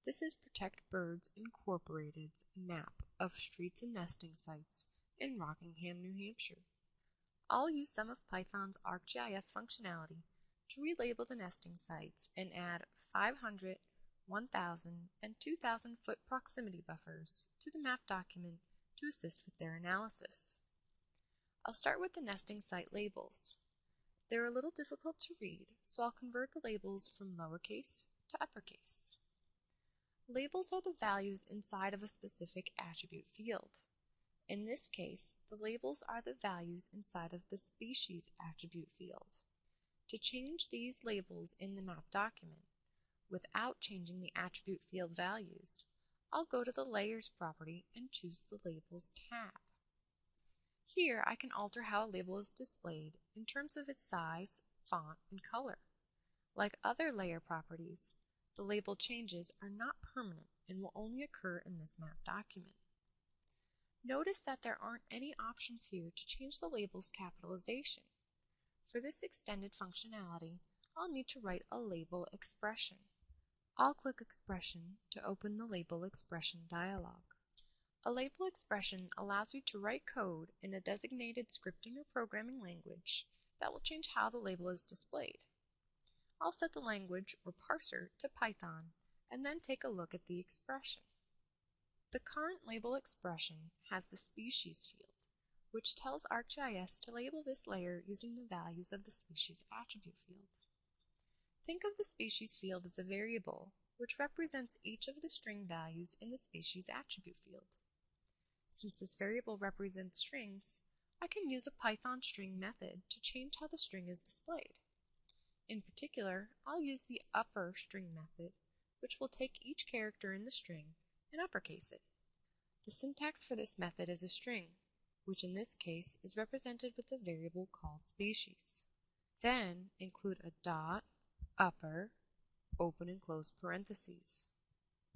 This is Protect Birds Incorporated's map of streets and nesting sites in Rockingham, New Hampshire. I'll use some of Python's ArcGIS functionality to relabel the nesting sites and add 500, 1,000, and 2,000 foot proximity buffers to the map document to assist with their analysis. I'll start with the nesting site labels. They're a little difficult to read, so I'll convert the labels from lowercase to uppercase. Labels are the values inside of a specific attribute field. In this case, the labels are the values inside of the species attribute field. To change these labels in the map document, without changing the attribute field values, I'll go to the Layers property and choose the Labels tab. Here I can alter how a label is displayed in terms of its size, font, and color. Like other layer properties, the label changes are not permanent and will only occur in this map document. Notice that there aren't any options here to change the label's capitalization. For this extended functionality, I'll need to write a label expression. I'll click Expression to open the Label Expression dialog. A label expression allows you to write code in a designated scripting or programming language that will change how the label is displayed. I'll set the language or parser to Python and then take a look at the expression. The current label expression has the species field, which tells ArcGIS to label this layer using the values of the species attribute field. Think of the species field as a variable, which represents each of the string values in the species attribute field. Since this variable represents strings, I can use a Python string method to change how the string is displayed. In particular, I'll use the upper string method, which will take each character in the string and uppercase it. The syntax for this method is a string, which in this case is represented with a variable called species. Then include a dot, upper, open and close parentheses.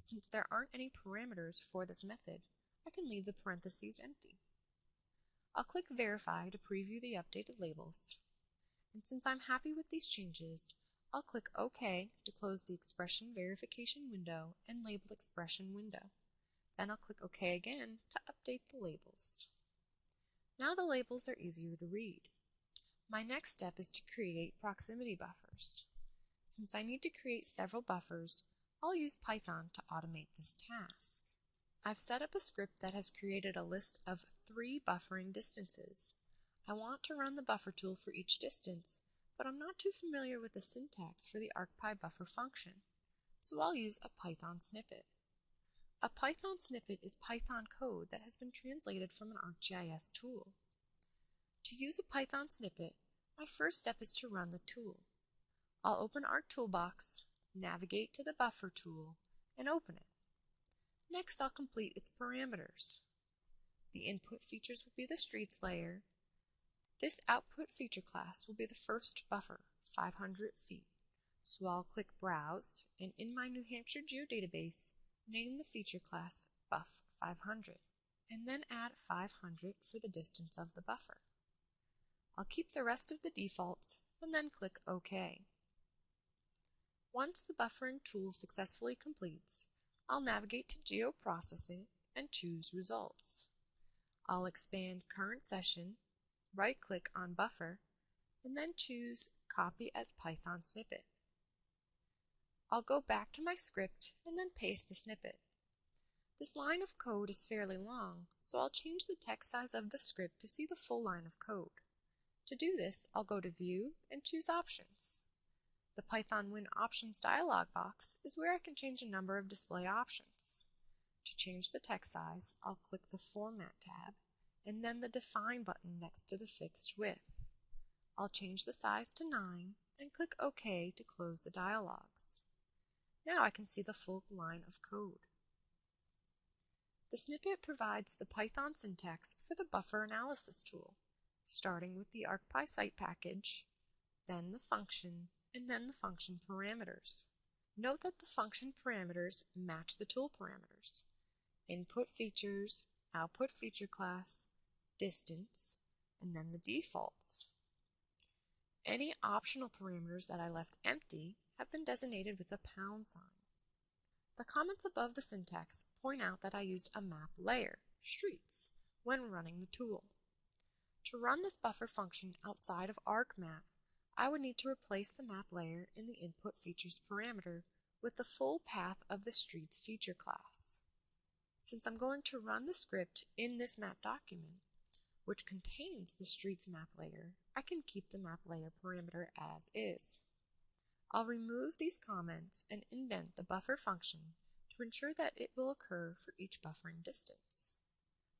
Since there aren't any parameters for this method, I can leave the parentheses empty. I'll click Verify to preview the updated labels. And since I'm happy with these changes, I'll click OK to close the expression verification window and label expression window. Then I'll click OK again to update the labels. Now the labels are easier to read. My next step is to create proximity buffers. Since I need to create several buffers, I'll use Python to automate this task. I've set up a script that has created a list of 3 buffering distances. I want to run the buffer tool for each distance, but I'm not too familiar with the syntax for the arcpy-buffer function, so I'll use a Python snippet. A Python snippet is Python code that has been translated from an ArcGIS tool. To use a Python snippet, my first step is to run the tool. I'll open ArcToolbox, navigate to the Buffer tool, and open it. Next, I'll complete its parameters. The input features will be the streets layer. This output feature class will be the first buffer, 500 feet. So I'll click Browse, and in my New Hampshire geodatabase, name the feature class Buff 500, and then add 500 for the distance of the buffer. I'll keep the rest of the defaults, and then click OK. Once the buffering tool successfully completes, I'll navigate to Geoprocessing and choose Results. I'll expand Current Session, right-click on Buffer, and then choose Copy as Python Snippet. I'll go back to my script and then paste the snippet. This line of code is fairly long, so I'll change the text size of the script to see the full line of code. To do this, I'll go to View and choose Options. The Python Win Options dialog box is where I can change a number of display options. To change the text size, I'll click the Format tab and then the Define button next to the fixed width. I'll change the size to 9 and click OK to close the dialogs. Now I can see the full line of code. The snippet provides the Python syntax for the buffer analysis tool, starting with the ArcPy site package, then the function, and then the function parameters. Note that the function parameters match the tool parameters: input features, output feature class, distance, and then the defaults. Any optional parameters that I left empty have been designated with a pound sign. The comments above the syntax point out that I used a map layer, streets, when running the tool. To run this buffer function outside of arcmap, I would need to replace the map layer in the input features parameter with the full path of the streets feature class. Since I'm going to run the script in this map document, which contains the streets map layer, I can keep the map layer parameter as is. I'll remove these comments and indent the buffer function to ensure that it will occur for each buffering distance.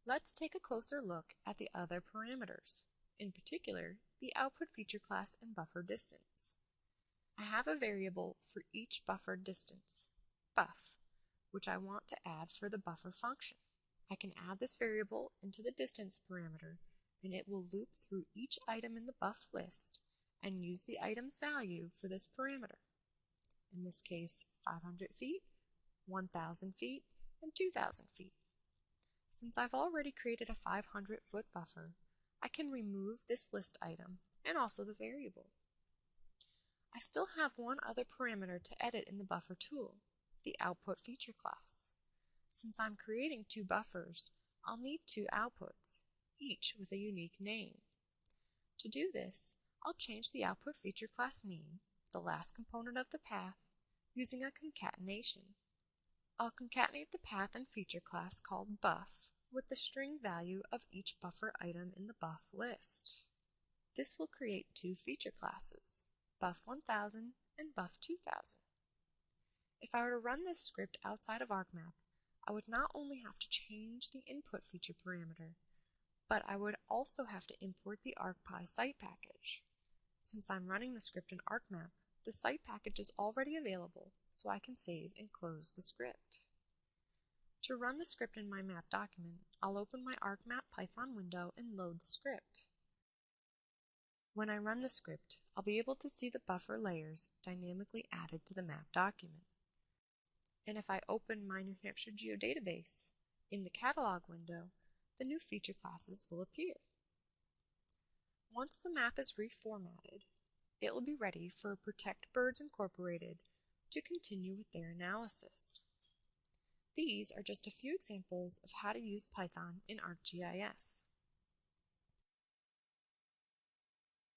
Let's take a closer look at the other parameters, in particular, the output feature class and buffer distance. I have a variable for each buffer distance, buff, which I want to add for the buffer function. I can add this variable into the distance parameter, and it will loop through each item in the buff list and use the item's value for this parameter. In this case, 500 feet, 1,000 feet, and 2,000 feet. Since I've already created a 500-foot buffer, I can remove this list item and also the variable. I still have one other parameter to edit in the buffer tool, the output feature class. Since I'm creating two buffers, I'll need two outputs, each with a unique name. To do this, I'll change the output feature class name, the last component of the path, using a concatenation. I'll concatenate the path and feature class called buff with the string value of each buffer item in the buff list. This will create two feature classes, buff 1000 and buff 2000. If I were to run this script outside of arcmap, I would not only have to change the input feature parameter, but I would also have to import the arcpy site package. Since I'm running the script in arcmap, the site package is already available, so I can save and close the script. To run the script in my map document, I'll open my arcmap Python window and load the script. When I run the script, I'll be able to see the buffer layers dynamically added to the map document. And if I open my New Hampshire geodatabase, in the catalog window, the new feature classes will appear. Once the map is reformatted, it will be ready for Protect Birds Incorporated to continue with their analysis. These are just a few examples of how to use Python in ArcGIS.